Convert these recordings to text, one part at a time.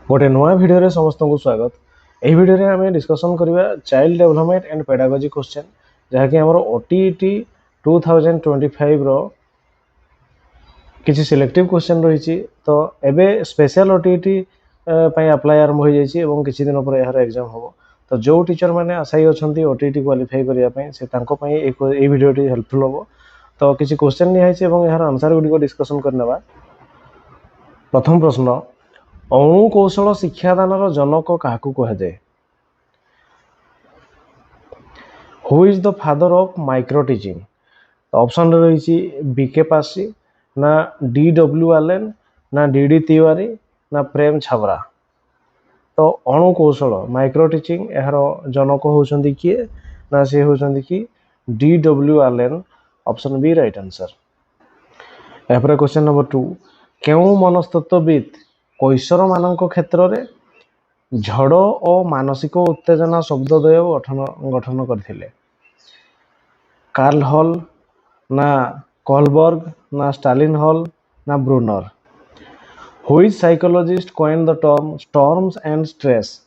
गोटे नुआ भिडियो समस्त को स्वागत। यही भिडियो आम डिस्कसन करवा child development and pedagogy question जहाँकि आम ओटीईटी 2025 किसी सिलेक्टिव क्वेश्चन रही। तो एबे स्पेशल ओटीईटी अप्लाई आरंभ हो जाइए और किसी दिन पर यार एग्जाम हम। तो जो टीचर मैंने आशायी अच्छा ओटीईटी क्वालिफाई करने से भिडियो हेल्पफुल हम। तो किसी क्वेश्चन निहाई और यार आंसर गुड़िक डिस्कसन करने। प्रथम प्रश्न, अणु कौशल शिक्षादान जनक क्या कहुए? Who is the father of micro teaching? Option रही बीके पासी, ना डीडब्ल्यू आलेन, ना डीडी तिवारी, ना प्रेम छाबरा। तो अणु कौशल माइक्रो टीचिंग यार जनक होती किए ना सी होती कि D W Allen. Option B right answer. यापर क्वेश्चन नंबर 2, क्यों मनस्तत्वविद कैशोर मान क्षेत्र में झड़ और मानसिक उत्तेजना शब्दोदय गठन करथिले? कार्ल हॉल, ना कोलबर्ग, ना स्टालिन हॉल, ना Bruner? Which psychologist coined the term storms and stress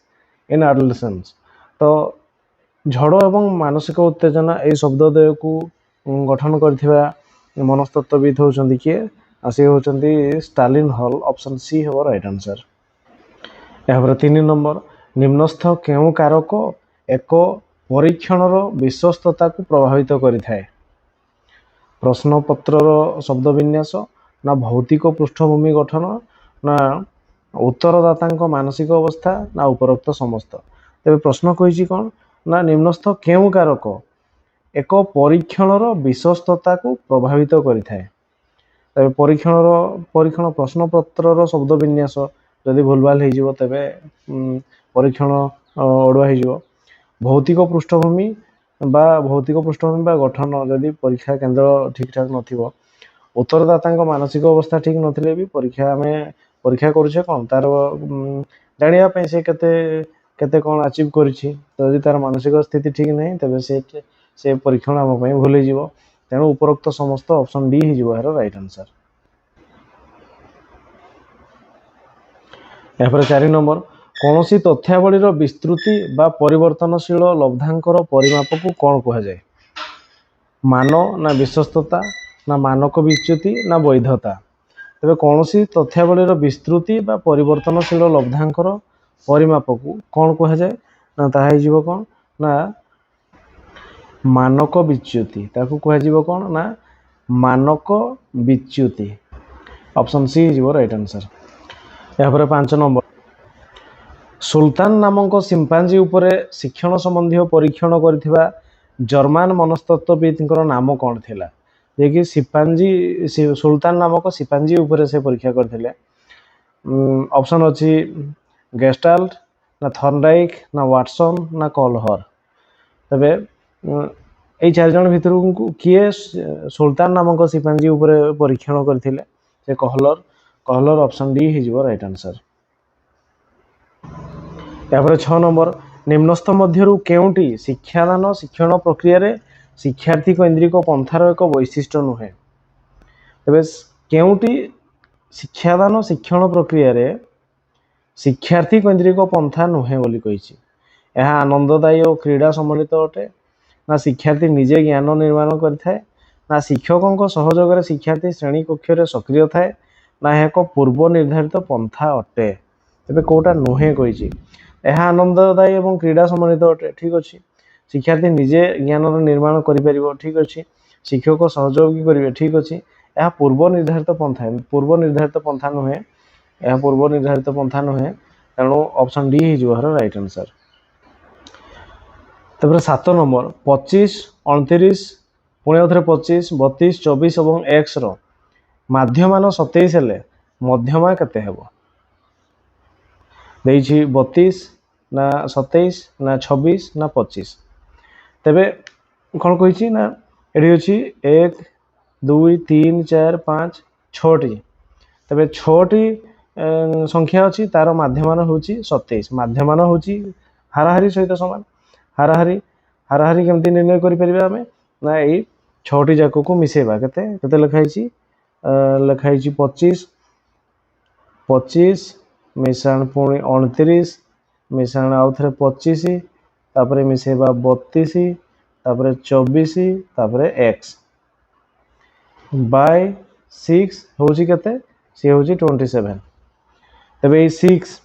in adolescence? तो झड़ एवं मानसिक उत्तेजना यह शब्दोदय को गठन करथिबा मनस्तत्वविद होचंदी किए? सी होचंदी स्टालिन हॉल। ऑप्शन सी है राइट आंसर। यहाँ 3 नंबर, निम्नस्थ केउ कारक एक परीक्षण विश्वस्तता को प्रभावित करिथाए? प्रश्नपत्र शब्द विन्यास, ना भौतिक पृष्ठभूमि गठन, ना उत्तरदाता मानसिक अवस्था, ना उपरोक्त समस्त? तेरे प्रश्न कही कौन ना निम्नस्थ केउ कारक एक परीक्षण विश्वस्तता को प्रभावित करिथाए? परीक्षण प्रश्नपत्र शब्द विन्यास जदि भूलभाल हो तेरे परीक्षण अड़ुआ हो। भौतिक पृष्ठभूमि बा गठन जदि परीक्षा केन्द्र ठीक ठाक नथिबो, उत्तरदाता मानसिक अवस्था ठीक नथिले भी परीक्षा आम परीक्षा करुचे कौन तार जानापी से केते कौन अचीव करिछि। तो यदि तार मानसिक स्थिति ठीक नहीं तेरे से परीक्षण आम भूल हो। तेणु उपरोक्त समस्त ऑप्शन डी हो राइट आंसर। यहाँ 4 नंबर, कौन सी तथ्यावली विस्तृति बा परिवर्तनशील लब्धांकर परिमाप को कौन कहुए? मान, ना विश्वस्तता, ना मानक विच्युति, ना वैधता? तेरे कौन सी तथ्यावली विस्तृति बा परिवर्तनशील लब्धांकर परिमाप को कौन कहुए ना ताहा कौन ना मानक विच्युति। ताकू कह कौन ना मानक विच्युति। ऑप्शन सी हो राइट आंसर। यहाँ 5 नंबर, सुल्तान नामक सिंपांजी उपरे शिक्षण संबंधी परीक्षण करथिबा जर्मान मनस्तत्वविद नाम कौन थिला? जे कि सिंपांजी सुल्तान नामक सिंपांजी उपरे से परीक्षा करथिले। ऑप्शन अच्छी गेस्टाल्ट, ना थॉर्नडाइक, ना वाटसन, ना कॉलहर? तबे यही 4 जन भितर किए सुल्तान नामक सिंपांजी उपरे परीक्षण करथिले? से कहलर। ऑप्शन डी हो राइट आंसर। यहाँ 6 नंबर, निम्नस्थ मध्यरु केउटी शिक्षादान शिक्षण प्रक्रिया रे शिक्षार्थी केन्द्रिक पंथार एक वैशिष्ट्य नुहे? तेरे केउटी शिक्षादान शिक्षण प्रक्रिया रे शिक्षार्थी केन्द्रिक पंथा नुहे बोली कहिछि? यह आनंददायी और क्रीड़ा सम्मिलित अटे, ना शिक्षार्थी निजे ज्ञान निर्माण करिथाए, ना शिक्षकों सहयोग शिक्षार्थी श्रेणी कक्ष सक्रिय थाए, ना एक पूर्व निर्धारित पंथा अटे? तेरे कौटा नुहे कही? यह आनंददायी और क्रीड़ा सम्मिलित अटे। ठीक अच्छे, शिक्षार्थी निजे ज्ञान निर्माण कर ठीक अच्छे, शिक्षक सहयोग करेंगे ठीक अच्छे। यह पूर्व निर्धारित पंथा नुहे, यह पूर्व निर्धारित पंथा नुहे। तेणु ऑप्शन डी हो राइट आंसर। तब 7 नंबर, 25, 29, पुणी थे 25, 32, 24 और एक्स मध्यमान 27 हेले मध्यमा केते हेबो? 32, ना 27, ना 26, ना 25? तेबे कौन कही ना ये अच्छी 1, 2, 3, 4, 5, 6टी। तेबे 6टी संख्या अच्छी तार मध्यमान हूँ 27। मध्यमान हूँ हाराहारी सहित समान। हाराहारी केमती निर्णय करें ना यही 6टी जाक को मिसेबा केते लिखाई 25, 25, मिश्रण पुणी 29 मिश्रण आउ थे 25 तापर मिसेबा 32 तापर 24 तापर x बाय 6 होची केते सी होची 27 तबे ए 6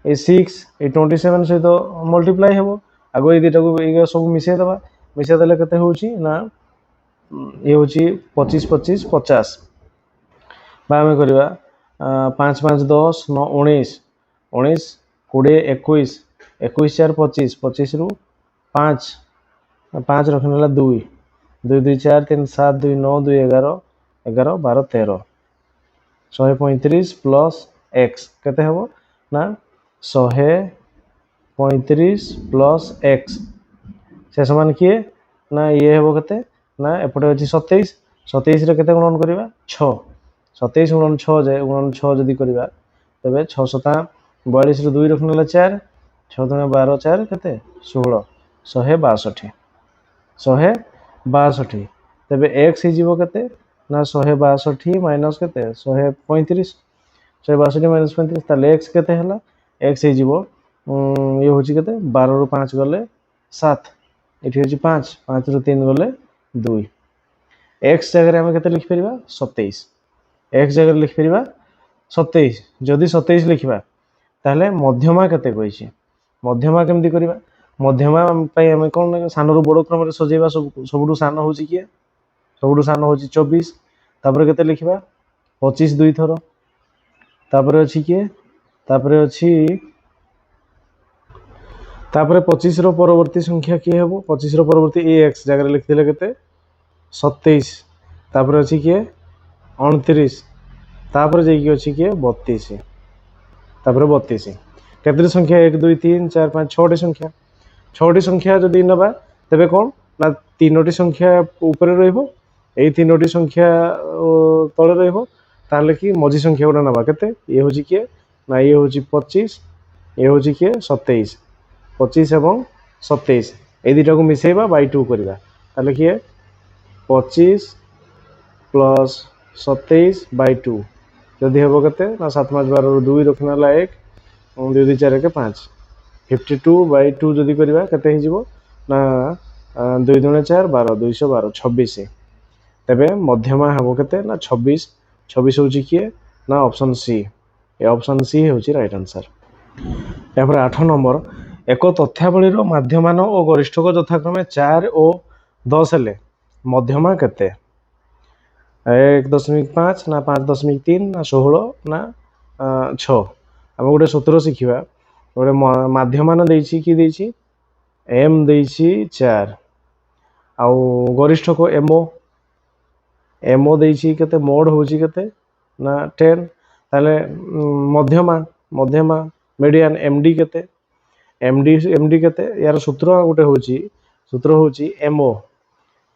ए 27 सहित मल्टीप्लाई हेबो आगो ए दिटा को ए सब मिसे देले केते होची ना ये होची 25 25 50 बा आमे करबा 5 5 10 9 19 19 20 21 21 4 25 25 रु 5 5 रखनेला 2 2 2 4 3 7 2 9 2 11 11 12 13 135 प्लस x केते हेबो ना 135 प्लस x से समान किए ना ये हेबो केते ना एपटे अछि 27 27 रे केते गुणन करबा 6 27 गुणन 6 जाय गुणन 6 जदी करबा तबे 6 7 42 रे 2 रखनेला 4 6 3 12 4 केते 16 162 162 तबे x हिजिबो केते ना 162 माइनस केते 135 162 माइनस 35 ताले x केते हला x हिजिबो ये होची केते 12 रु 5 गले 7 एठी होची 5 5 रु 3 गले 2 x जगह हम केते लिख परिबा 27 x जगह लिख परिबा 27 जदि 27 लिखिबा ताले मध्यमा केते कहिछि मध्यमा केमति करिबा मध्यमा पई हम कोन सानो रु बड़ क्रम रे सजेबा सबुडु सानो होची किया सबुडु सानो होची 24 तापर केते लिखिबा 25 दुई थरो तापर अछि किए तापर अछि तापर 25 रो परवर्ती संख्या किए हेबो 25 रो परवर्ती x जगह लिख दिले केते 27 तापर अछि किए 29 तापर जेकी अछि किए 32 तापर 32 केतरी संख्या 1 2 3 4 5 6 संख्या 6 संख्या जदि नबा तबे कोन ना तीनोटी संख्या ऊपर रहइबो एई तीनोटी संख्या तळे रहइबो ताले कि मझी संख्या गुडा नबा केते ये होची के ना ये होची 25 ये होची के 27 25 एवं 27 ए दिटा को मिसेबा बाय 2 करबा ताले कि 25 प्लस 27 बाय 2 जदि हेबो केते ना 7 5 12 2 रखनाला 1 2 2 4 के 5 52 बाय 2 जदि करबा केते हिजिबो ना 2 2 4 12 212 26 तबे मध्यमा हेबो केते ना 26 26 होची किए ना option C A option C होची राइट आंसर यापर 8 नंबर एक तथ्यावली रो माध्यमान और गरिष्ठक यथाक्रमे 4 और 10 हेले मध्यमा केते 1.5 ना 5.3 ना 16 ना 6 हम गोटे सूत्र शिखिबा गोटे माध्यमान देछि कि देछि m देछि 4 आउ गरिष्ठक एमओ देछि केते मोड होछि केते ना 10 ताले मध्यमा मध्यमा मीडियन एमडी केते एमडी केते यार सूत्र गोटे होछि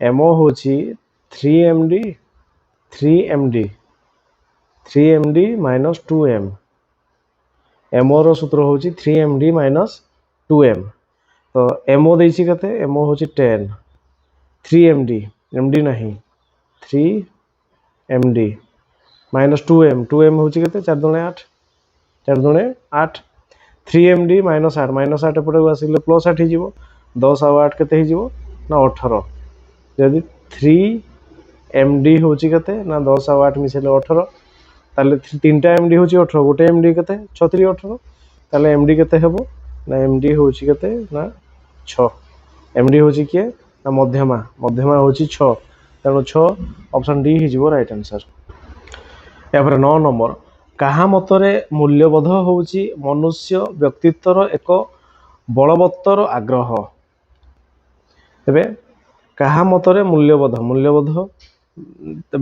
एमओ होछि 3md 3md minus 2m ammo रो सूत्र होछि 3md माइनस 2m तो एमओ देछि केते एमओ होछि 10 3md md नहीं 3md माइनस 2m होछि केते 4 दुणे 8 4 दुणे 8 3md माइनस 8 एपटे आसिले प्लस 8 हिजिबो 10 और 8 केते हिजिबो ना 18 यदि 3md होछि केते ना 10 और 8 मिसेले 18 ताले तीनटा md होछि 18 गोटे md केते 36 18 ताले md केते हेबो ना md होछि केते ना 6 md होछि के ना मध्यमा होछि 6 तेणु 6 ऑप्शन डी हिजिबो राइट आंसर यापर 9 नंबर कहा मतरे मूल्यबोध होउची मनुष्य व्यक्तित्वर एक बलवत्तर आग्रह तबे कहा मतरे मूल्यबोध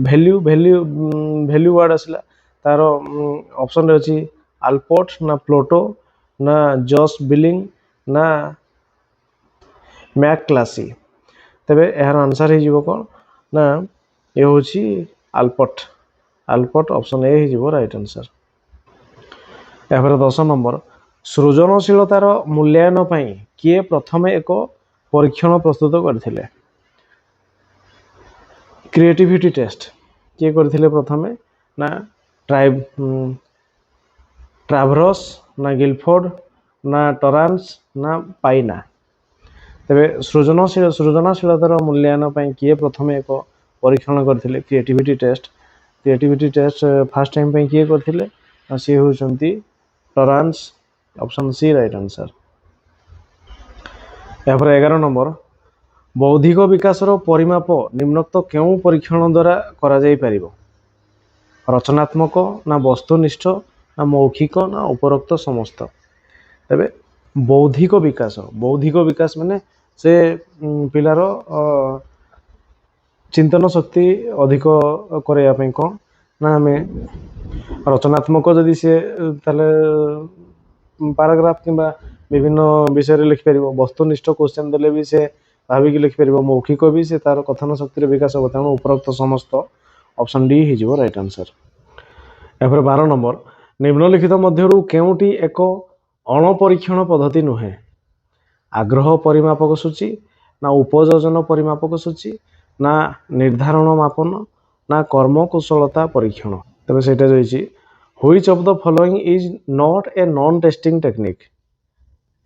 वैल्यू वर्ड आसला तार ऑप्शन रे अछि अल्पोर्ट ना प्लोटो ना जॉस बिलिंग ना मैक क्लासी तबे एहर आंसर हे जिवो कोन ना ये होछि अल्पोर्ट ऑप्शन ए हे जिवो राइट आंसर यापर 10 नंबर सृजनशीलतार मूल्यांकन पई किए प्रथमे एक परीक्षण प्रस्तुत करथिले क्रिएटिविटी टेस्ट किए करथिले प्रथमे ना ट्राभरस ना गिलफोर्ड ना टरान्स ना पाइना। तेबे सृजनशीलतार मूल्यांकन ପାଇଁ किए प्रथम एक परीक्षण करथिले क्रिएटिविटी टेस्ट फर्स्ट टाइम ପାଇଁ किए करथिले सी होउचंती टरान्स ऑप्शन सी राइट आंसर। यहाँ पर 11 नंबर बौद्धिक विकासर परिमाप निम्नोक्त केउं परीक्षण द्वारा करा जाई परिबो? रचनात्मक ना वस्तुनिष्ठ ना मौखिक ना उपरोक्त समस्त। तेबे बौद्धिक विकास माने से पिलार चिंतन शक्ति अधिक करया ପାଇଁ कोन ना हमें रचनात्मक जदि से ताले पैराग्राफ किंबा विभिन्न विषय रे लिखि परिबो, वस्तुनिष्ठ क्वेश्चन देले भी से भाविक लिखि परिबो, मौखिक भी से तार कथन शक्ति रे विकास हो तेणु उपरोक्त समस्त ऑप्शन डी हिजिबो राइट आंसर। या फिर 12 नंबर निम्नलिखित मध्यरु केउटी एक अणपरीक्षण पद्धति नुहे? आग्रह परिमापक सूची ना उपयोजन परिमापक सूची ना निर्धारण मापन ना कर्म कुशलता परीक्षण। तबे सेटा रहिछि which of the following is not a non testing technique?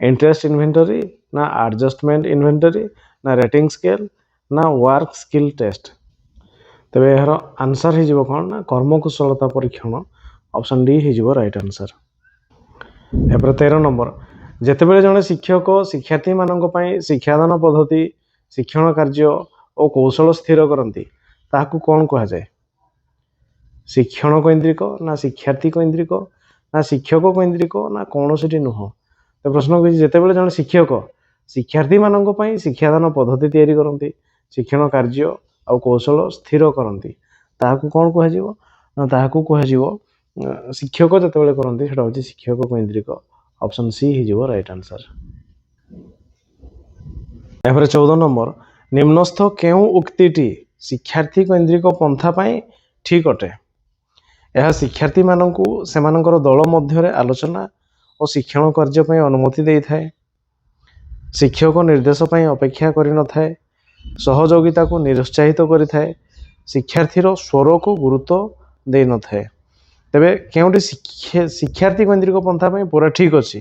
Interest inventory ना एडजस्टमेंट इन्वेंटरी ना रेटिंग स्केल ना वर्क स्किल टेस्ट। तबे यार आंसर ही जीवो कोन ना कर्म कुशलता परीक्षण ऑप्शन डी ही जीवो राइट आंसर। एपर 13 नंबर जेतेबेले जने शिक्षक शिक्षार्थी मानक पई शिक्षादान पद्धति शिक्षण कार्य और कौशल स्थिर करती ताकू कौन कह जाए? शिक्षण केन्द्रिक ना शिक्षार्थी केन्द्रिक ना शिक्षक केन्द्रिक ना कौन सी नुह। तो प्रश्न कही जितेबाला जन शिक्षक शिक्षार्थी मानक पई शिक्षादान पद्धति तैयारी करती शिक्षण कार्य आ कौशल स्थिर करती ताकू कौन कह ताकू कह शिक्षक जितेबाला करती सेटा होची शिक्षक केन्द्रिक ऑप्शन सी ही राइट आंसर। या 14 नंबर निम्नस्थ केउं उक्तिटी शिक्षार्थी केन्द्रिक पंथा पाई ठीक अटे? यह शिक्षार्थी मानकू सेमानकर दल मध्य आलोचना और शिक्षण कार्य पाई अनुमति दे थाए, शिक्षक निर्देश पाई अपेक्षा करि न थाए, सहयोगिता को निरुत्साहित करि थाए, शिक्षार्थीर स्वर को गुरुत्व दे न थाए। तेबे केउंटी शिक्षार्थी केन्द्रिक पंथा पाई पूरा ठीक अछि?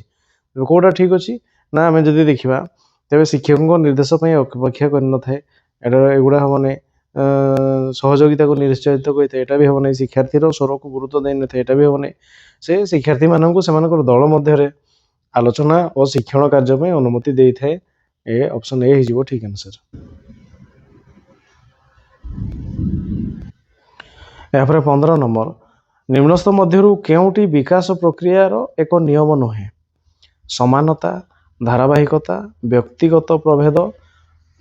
कोटा ठीक अछि ना आमे जदि देखिबा तेबे शिक्षकों निर्देश अपेक्षा कर न थाए एगुड़ा हमने सहयोगिता को निरुत्साहित करता भी हम नहीं, शिक्षार्थीर स्वर को गुरुत्व दे न था भी हम नहीं, से शिक्षार्थी मानक से दल मध्य आलोचना और शिक्षण कार्य अनुमति दे थाए। ए ऑप्शन ए हो ठीक आंसर। या 15 नंबर निम्नस्थ मध्यरु केउटी विकास प्रक्रियार एक नियम नुहे? समानता धारावाहिकता व्यक्तिगत प्रभेद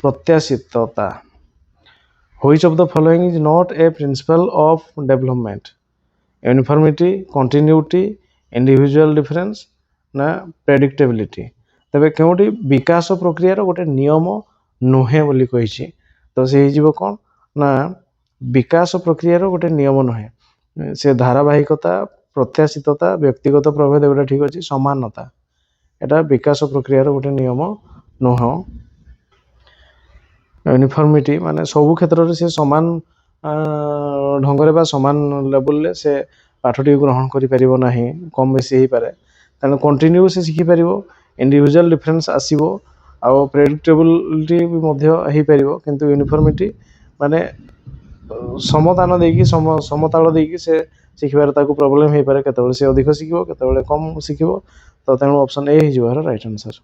प्रत्याशितता। Which of the following is not a principle of development? Uniformity continuity individual difference ना प्रेडिक्टेबिलिटी। तबे केउटी विकास प्रक्रियार गोटे नियम नुहे बोली कहिछि तो से हिजिबो कोन ना विकास प्रक्रियार गोटे नियम नुहे, से धारावाहिकता प्रत्याशितता व्यक्तिगत प्रभेद एटा ठीक अछि, समानता एटा विकास प्रक्रियार गोटे नियम नुह। यूनिफॉर्मिटी माने सबु क्षेत्र में से समान ढंगरे बा समान लेवल से पाठटी ग्रहण करि परिबो नाही, कम बेसी ही पारे तने कंटिन्यू से शिखि परिबो, इंडिविजुअल डिफरेंस आसीबो आ प्रेडिक्टेबिलिटी भी मध्य ही परिबो, किंतु यूनिफॉर्मिटी माने समतान देकी समताल देकी से शिखिबार ताकू प्रॉब्लम हे पारे, केतेबेले से अधिक शिखिबो केतेबेले कम शिखिबो, तो तेणु ऑप्शन ए ही जो राइट आंसर।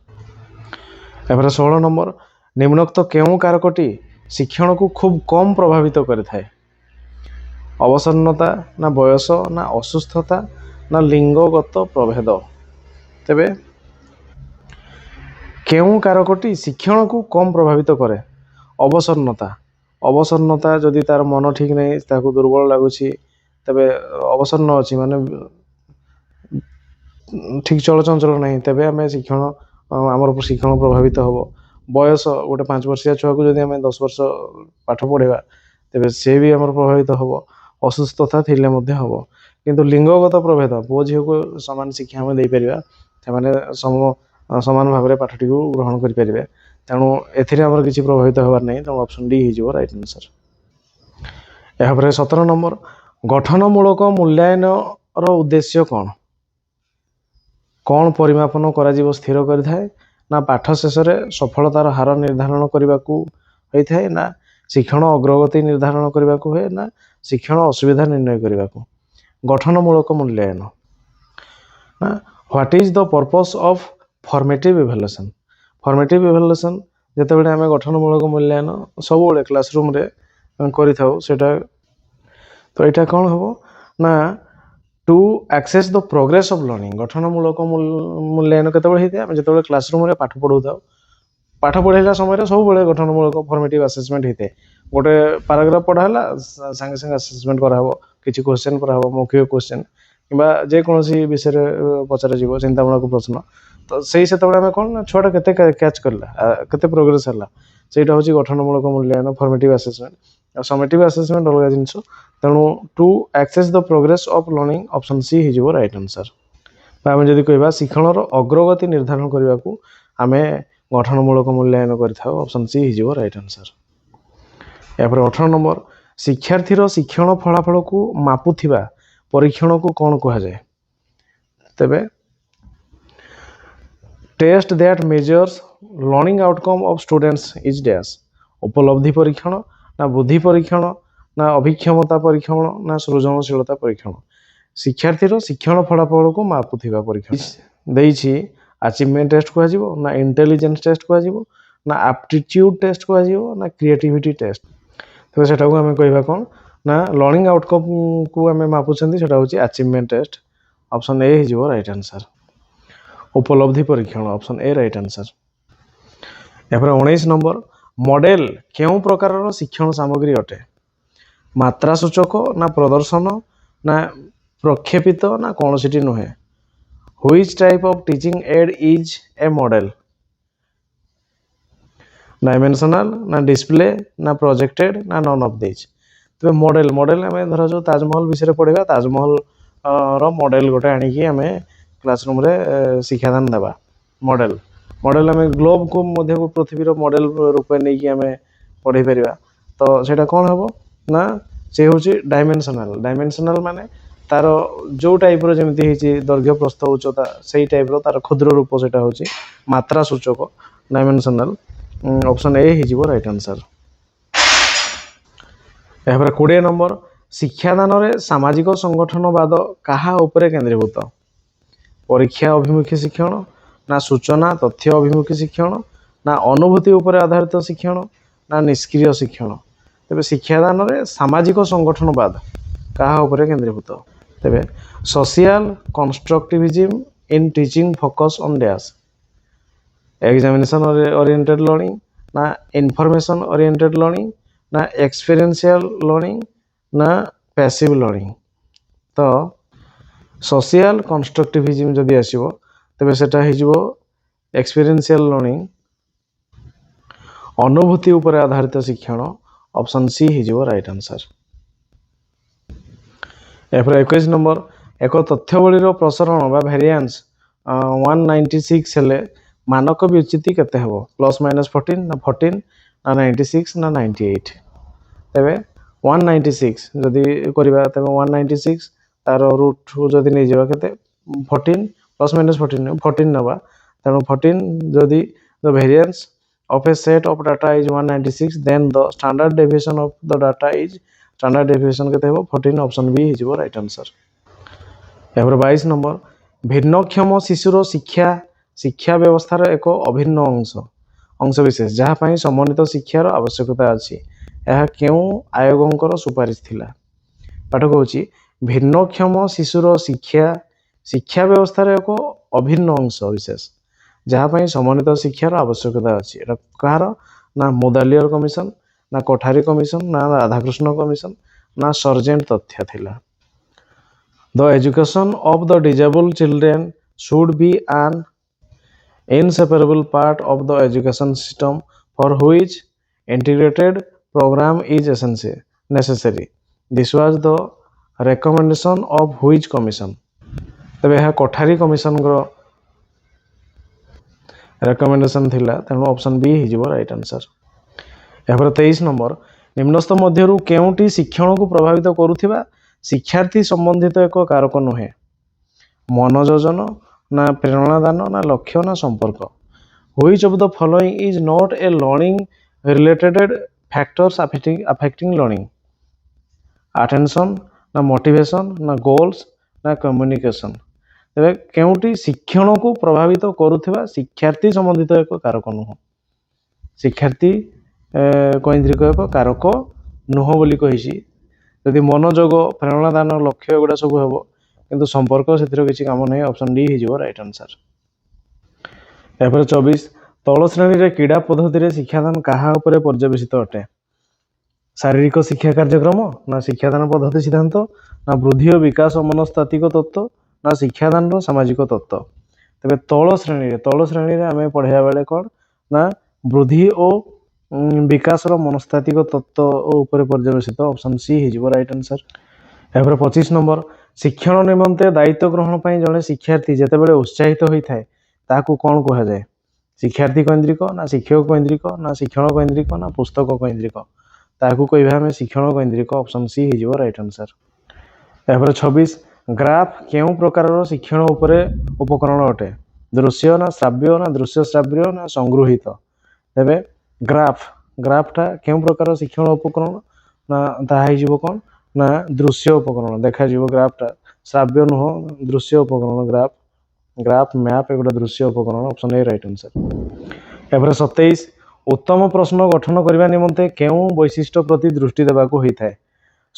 एबार 16 नंबर निम्नोक्त केउं कारकटी शिक्षण को खूब कम प्रभावित करिथाए? अवसन्नता ना बयस ना असुस्थता ना लिंगगत प्रभेद। तेबे केउं कारकटी शिक्षण को कम प्रभावित करे? अवसन्नता। अवसन्नता जदि तार मन ठीक नहीं ताकू दुर्बल लगुची तेबे अवसन्न अछि माने ठीक चलचंचल नहीं तेबे आम शिक्षण आमर शिक्षण प्रभावित हम। बयस गोटे 5 वर्षिया छुआ को जब आम 10 वर्ष पाठ पढ़ेगा तेबे से भी आमर प्रभावित हम, असुस्थता थिले मध्य हम, किंतु लिंगगत प्रभेद पुओ झील को सामान शिक्षा आम दे परिबा से समान भाव में पाठटी को ग्रहण करें, तेणु एमर किसी प्रभावित हबार नहीं, तेणु ऑप्शन डी हो राइट आंसर। यहाँ 17 नंबर गठनमूलक मूल्यांकन उद्देश्य कौन? कौन परिमापन करा स्थिर करिथाए ना पाठ शेष में सफलतार हार निर्धारण करने को होता है ना शिक्षण अग्रगति निर्धारण करने को हुए ना शिक्षण असुविधा निर्णय करने को। गठनमूलक मूल्यांकन ना what is the purpose of formative evaluation. Formative evaluation जितेबाला आम गठनमूलक मूल्यांकन सब क्लासरूम रे करिथाउ सेटा तो यहाँ कौन हम ना to access the progress of learning. गठनमूलक मूल्यांकन केतबेले होता है जितेबाला क्लासरूम रे पाठ पढ़ाऊ पाठ पढ़ाइला समय सब गठनमूलक फॉर्मेटिव असेसमेंट होता है। गोटे पैराग्राफ पढ़ाला सांगे सांगे असेसमेंट कराहब किसी क्वेश्चन कराहब मौखिक क्वेश्चन किंबा जेकोसी विषय पचर जीव चिंतामूलक प्रश्न तो सही से आम कौन ना छुआटा केते कैच करला केते प्रोग्रेस है ସେଇଟା ହେଉଛି ଗଠନମୂଳକ ମୂଲ୍ୟାୟନ ଫର୍ମେଟିଭ୍ ଆସେସମେଣ୍ଟ। ଆଉ ସमेଟିଭ୍ ଆସେସମେଣ୍ଟ ଅଲଗା ଜିନିଷ। ତେଣୁ to access the progress of learning option C ହେଇଯିବ ରାଇଟ୍ ଆନ୍ସର୍। ବା ଆମେ ଯଦି କହିବା ଶିକ୍ଷଣର ଅଗ୍ରଗତି ନିର୍ଦ୍ଧାରଣ କରିବାକୁ ଆମେ ଗଠନମୂଳକ ମୂଲ୍ୟାୟନ କରିଥାଉ ଅପସନ୍ ସି ହେଇଯିବ ରାଇଟ୍ ଆନ୍ସର୍। ଏହାପରେ 18 ନମ୍ବର ଶିକ୍ଷାର୍ଥୀର ଶିକ୍ଷଣ ଫଳାଫଳକୁ ମାପୁଥିବା ପରୀକ୍ଷଣକୁ କ'ଣ କୁହାଯାଏ? ତେବେ test that measures learning outcome of students is dash. उपलब्धि परीक्षण ना बुद्धि परीक्षण ना अभिक्षमता परीक्षण ना सृजनशीलता परीक्षण। शिक्षार्थीर शिक्षण फलाफल को मापुथिबा परीक्षण देइछि अचीवमेंट टेस्ट कह ना इंटेलिजेंस टेस्ट कह ना एप्टीट्यूड टेस्ट कह ना क्रिएटिविटी टेस्ट। तो सेटा को आम कहवा कौन ना लर्निंग आउटकम को आम मापुछंती सेटा होछि अचीवमेंट टेस्ट। ऑप्शन ए हो राइट आंसर। उपलब्धि परीक्षण ऑप्शन ए राइट आंसर। एपर 19 नंबर मॉडल क्यों प्रकार शिक्षण सामग्री अटे? मात्रा सूचक ना प्रदर्शन ना प्रक्षेपित ना कौन सी नुहे। Which type of teaching add is a model? Dimensional ना डिस्प्ले ना प्रोजेक्टेड ना नॉन ऑफ दिस। तो मॉडल मॉडल आम धर जो ताजमहल विषय पढ़ा ताजमहल रो मॉडल गोटे आनिकी आम क्लासरूम रे शिक्षादान देवा। मॉडल मॉडल आम ग्लोब को मध्य पृथ्वीर मॉडल रूपे नहीं कि आम पढ़े पारिबा तो सेटा कौन हम ना से हूँ डायमेंशनल। डायमेंशनल माने तार जो टाइप जमी दैर्घ्य प्रस्थ उच्चता से टाइप तार क्षुद्र रूप से हूँ मात्रा सूचक डायमेंशनल। ऑप्शन ए हो राइट आंसर। यहाँ 20 नंबर शिक्षादान रे सामाजिक संगठनवाद कहा उपरे केंद्रीभूत? परीक्षा अभिमुखी शिक्षण ना सूचना तथ्य अभिमुखी शिक्षण ना अनुभूति उपर आधारित शिक्षण ना निष्क्रिय शिक्षण। तेरे शिक्षादान रे सामाजिक संगठनवाद कहा उपरे केंद्रीभूत? तेरे social constructivism in teaching focus on dash. Examination oriented learning ना इनफॉरमेशन ओरिएंटेड लर्निंग ना एक्सपीरियंशियल लर्निंग ना पैसिव लर्निंग। तो सोशल कंस्ट्रक्टिविज्म जदि आसो तेरे सेटा हो एक्सपीरियंशियल लर्निंग अनुभूति उपर आधारित शिक्षण। ऑप्शन सी हो राइट आंसर। एपर 21 नंबर एक तथ्यवलीर प्रसारण बा वेरिएंस 196 हेले मानक विच्युति केते हेबो? प्लस माइनस 14 ना 14 ना 96 ना 98। तेबे 196 जदि करबा तेबे 196 तार रूट जदि नहीं जावा केते 14 प्लस माइनस 14 नवा तेणु 14 जदि the variance of a set of data is 196 then the standard deviation of the data is standard deviation केते हेबो 14। ऑप्शन बी हिजबो राइट आंसर। यहाँ 22 नंबर भिन्नक्षम शिशुर शिक्षा शिक्षा व्यवस्थार एक अभिन्न अंश विशेष जहाँ पई समन्वित शिक्षार आवश्यकता अछि यह केउ आयोगंकर सुपारिश थिला? पाठ कहूची भिन्नक्षम शिशुर शिक्षा शिक्षा व्यवस्थार एक अभिन्न अंश विशेष जहाँ पई समन्वित शिक्षार आवश्यकता अछि। कहार ना मोदालियर कमिशन ना कोठारी कमिशन ना राधाकृष्ण कमिशन ना सर्जेंट तथ्य थिला। The education of the disable children should be an inseparable part of the education system for which integrated programme is necessary. This was the recommendation of which commission? तबे यह Kothari commission recommendation थिला तेणु option B हिजबो right answer. यहाँ 23 number निम्नस्थ मध्यरु केउटी शिक्षण को प्रभावित करुथिबा शिक्षार्थी संबंधित एक कारक नुहे? मनोयोजन ନା ପ୍ରେରଣାଦାନ ନା ଲକ୍ଷ୍ୟ ନା ସମ୍पर्क। Which of the following is not a learning related factors affecting learning? Attention ନା motivation ନା goals ନା communication। ତେବେ କେଉଁଟି ଶିକ୍ଷଣକୁ ପ୍ରଭାବିତ କରୁଥିବା ଶିକ୍ଷାର୍ଥୀ ସମ୍ବନ୍ଧିତ ଏକ କାରକ ନୁହଁ। ଶିକ୍ଷାର୍ଥୀ କୈନ୍ଦ୍ରିକ ଏକ କାରକ ନୁହଁ ବୋଲି କହିଛି। ଯଦି ମନୋଯୋଗ ପ୍ରେରଣାଦାନ ଲକ୍ଷ୍ୟ ଏଗୁଡ଼ା ସବୁ ହେବ, କିନ୍ତୁ ସମ୍ପର୍କ ସେଥିରେ କିଛି କାମ ନାହିଁ। ଅପସନ୍ ଡି ହେଇଯିବ ରାଇଟ୍ ଆନ୍ସର୍। ଏହାପରେ 24 ତଳ ଶ୍ରେଣୀରେ କ୍ରୀଡ଼ା ପଦ୍ଧତିରେ ଶିକ୍ଷାଦାନ କାହା ଉପରେ ପର୍ଯ୍ୟବେସିତ ଅଟେ? ଶାରୀରିକ ଶିକ୍ଷା କାର୍ଯ୍ୟକ୍ରମ ନା ଶିକ୍ଷାଦାନ ପଦ୍ଧତି ସିଦ୍ଧାନ୍ତ ନା ବୃଦ୍ଧି ଓ ବିକାଶ ମନସ୍ତାତ୍ତ୍ୱିକ ତତ୍ତ୍ୱ ନା ଶିକ୍ଷାଦାନର ସାମାଜିକ ତତ୍ତ୍ୱ। ତେବେ ତଳ ଶ୍ରେଣୀରେ ଆମେ ପଢ଼ିବା ବେଳେ କ'ଣ ନା ବୃଦ୍ଧି ଓ ବିକାଶର ମନସ୍ତାତ୍ତ୍ୱିକ ତତ୍ତ୍ୱ ଉପରେ ପର୍ଯ୍ୟବେସିତ। ଅପସନ୍ ସି ହେଇଯିବ ରାଇଟ୍ ଆନ୍ସର୍। ଏହାପରେ 25 ନମ୍ବର ଶିକ୍ଷଣ ନିମନ୍ତେ ଦାୟିତ୍ୱ ଗ୍ରହଣ ପାଇଁ ଜଣେ ଶିକ୍ଷାର୍ଥୀ ଯେତେବେଳେ ଉତ୍ସାହିତ ହୋଇଥାଏ ତାହାକୁ କ'ଣ କୁହାଯାଏ? ଶିକ୍ଷାର୍ଥୀ କୈନ୍ଦ୍ରିକ ନା ଶିକ୍ଷକ କୈନ୍ଦ୍ରିକ ନା ଶିକ୍ଷଣ କୈନ୍ଦ୍ରିକ ନା ପୁସ୍ତକ କୈନ୍ଦ୍ରିକ। ତାହାକୁ କହିବା ଆମେ ଶିକ୍ଷଣ କୈନ୍ଦ୍ରିକ। ଅପସନ୍ ସି ହେଇଯିବ ରାଇଟ୍ ଆନ୍ସର୍। ଏହାପରେ 26 ଗ୍ରାଫ୍ କେଉଁ ପ୍ରକାରର ଶିକ୍ଷଣ ଉପରେ ଉପକରଣ ଅଟେ? ଦୃଶ୍ୟ ନା ଶ୍ରାବ୍ୟ ନା ଦୃଶ୍ୟ ଶ୍ରାବ୍ୟ ନା ସଂଗୃହୀତ। ତେବେ ଗ୍ରାଫଟା କେଉଁ ପ୍ରକାର ଶିକ୍ଷଣ ଉପକରଣ ନା ତାହା ହେଇଯିବ କ'ଣ ନା ଦୃଶ୍ୟ ଉପକରଣ। ଦେଖାଯିବ ଗ୍ରାଫଟା, ଶ୍ରାବ୍ୟ ନୁହଁ, ଦୃଶ୍ୟ ଉପକରଣ। ଗ୍ରାଫ ମ୍ୟାପ୍ ଏଗୁଡ଼ା ଦୃଶ୍ୟ ଉପକରଣ। Option A right answer. ଏହାପରେ 27 ଉତ୍ତମ ପ୍ରଶ୍ନ ଗଠନ କରିବା ନିମନ୍ତେ କେଉଁ ବୈଶିଷ୍ଟ୍ୟ ପ୍ରତି ଦୃଷ୍ଟି ଦେବାକୁ ହୋଇଥାଏ?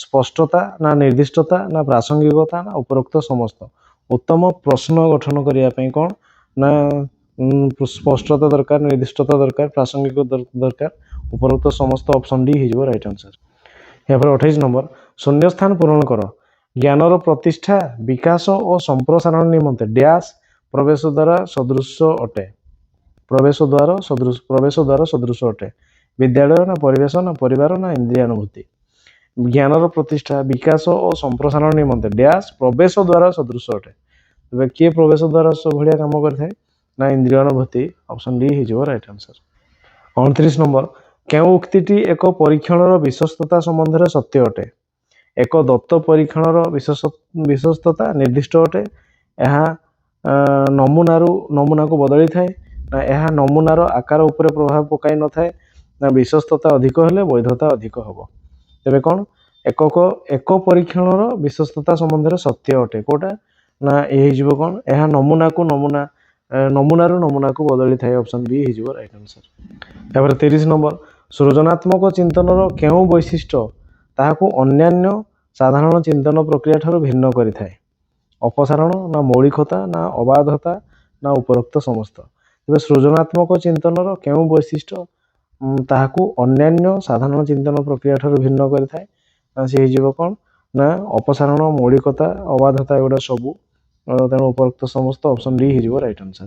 ସ୍ପଷ୍ଟତା ନା ନିର୍ଦ୍ଦିଷ୍ଟତା ନା ପ୍ରାସଙ୍ଗିକତା ନା ଉପରୋକ୍ତ ସମସ୍ତ। ଉତ୍ତମ ପ୍ରଶ୍ନ ଗଠନ କରିବା ପାଇଁ କ'ଣ ନା ସ୍ପଷ୍ଟତା ଦରକାର, ନିର୍ଦ୍ଦିଷ୍ଟତା ଦରକାର, ପ୍ରାସଙ୍ଗିକ ଦରକାର, ଉପରୋକ୍ତ ସମସ୍ତ। ଅପସନ୍ ଡି ହେଇଯିବ ରାଇଟ୍ ଆନ୍ସର୍। ଏହାପରେ 28 ନମ୍ବର ଶୂନ୍ୟସ୍ଥାନ ପୂରଣ କର। ଜ୍ଞାନର ପ୍ରତିଷ୍ଠା ବିକାଶ ଓ ସମ୍ପ୍ରସାରଣ ନିମନ୍ତେ ଡ୍ୟାସ୍ ପ୍ରବେଶ ଦ୍ୱାର ସଦୃଶ ଅଟେ। ପ୍ରବେଶ ଦ୍ୱାର ସଦୃଶ ଅଟେ। ବିଦ୍ୟାଳୟ ନା ପରିବେଶ ନା ପରିବାର ନା ଇନ୍ଦ୍ରିୟାନୁଭୂତି। ଜ୍ଞାନର ପ୍ରତିଷ୍ଠା ବିକାଶ ଓ ସମ୍ପ୍ରସାରଣ ନିମନ୍ତେ ଡ୍ୟାସ୍ ପ୍ରବେଶ ଦ୍ୱାର ସଦୃଶ ଅଟେ। ତେବେ କିଏ ପ୍ରବେଶ ଦ୍ୱାର ଭଳିଆ କାମ କରିଥାଏ ନା ଇନ୍ଦ୍ରିୟାନୁଭୂତି। ଅପସନ୍ ଡି ହେଇଯିବ ରାଇଟ୍ ଆନ୍ସର୍। 29 ନମ୍ବର କେଉଁ ଉକ୍ତିଟି ଏକ ପରୀକ୍ଷଣର ବିଶ୍ୱସ୍ତତା ସମ୍ବନ୍ଧରେ ସତ୍ୟ ଅଟେ? ଏକ ଦତ୍ତ ପରୀକ୍ଷଣର ବିଶ୍ୱସ୍ତତା ନିର୍ଦ୍ଦିଷ୍ଟ ଅଟେ। ଏହା ନମୁନାକୁ ବଦଳିଥାଏ ନା ଏହା ନମୁନାର ଆକାର ଉପରେ ପ୍ରଭାବ ପକାଇ ନଥାଏ ନା ବିଶ୍ୱସ୍ତତା ଅଧିକ ହେଲେ ବୈଧତା ଅଧିକ ହେବ। ତେବେ କ'ଣ ଏକ ପରୀକ୍ଷଣର ବିଶ୍ୱସ୍ତତା ସମ୍ବନ୍ଧରେ ସତ୍ୟ ଅଟେ କୋଉଟା ନା ଏ ହେଇଯିବ କ'ଣ ଏହା ନମୁନାରୁ ନମୁନାକୁ ବଦଳିଥାଏ। ଅପସନ୍ ବି ହେଇଯିବ ରାଇଟ୍ ଆନ୍ସର୍। ତାପରେ 30 ନମ୍ବର ସୃଜନାତ୍ମକ ଚିନ୍ତନର କେଉଁ ବୈଶିଷ୍ଟ୍ୟ ତାହାକୁ ଅନ୍ୟାନ୍ୟ ସାଧାରଣ ଚିନ୍ତନ ପ୍ରକ୍ରିୟା ଠାରୁ ଭିନ୍ନ କରିଥାଏ? ଅପସାରଣ ନା ମୌଳିକତା ନା ଅବାଧତା ନା ଉପରୋକ୍ତ ସମସ୍ତ। ତେବେ ସୃଜନାତ୍ମକ ଚିନ୍ତନର କେଉଁ ବୈଶିଷ୍ଟ୍ୟ ତାହାକୁ ଅନ୍ୟାନ୍ୟ ସାଧାରଣ ଚିନ୍ତନ ପ୍ରକ୍ରିୟା ଠାରୁ ଭିନ୍ନ କରିଥାଏ? ସେ ହେଇଯିବ କ'ଣ ନା ଅପସାରଣ, ମୌଳିକତା, ଅବାଧତା ଏଗୁଡ଼ା ସବୁ। ତେଣୁ ଉପରୋକ୍ତ ସମସ୍ତ। ଅପସନ୍ ଡି ହେଇଯିବ ରାଇଟ୍ ଆନ୍ସର୍।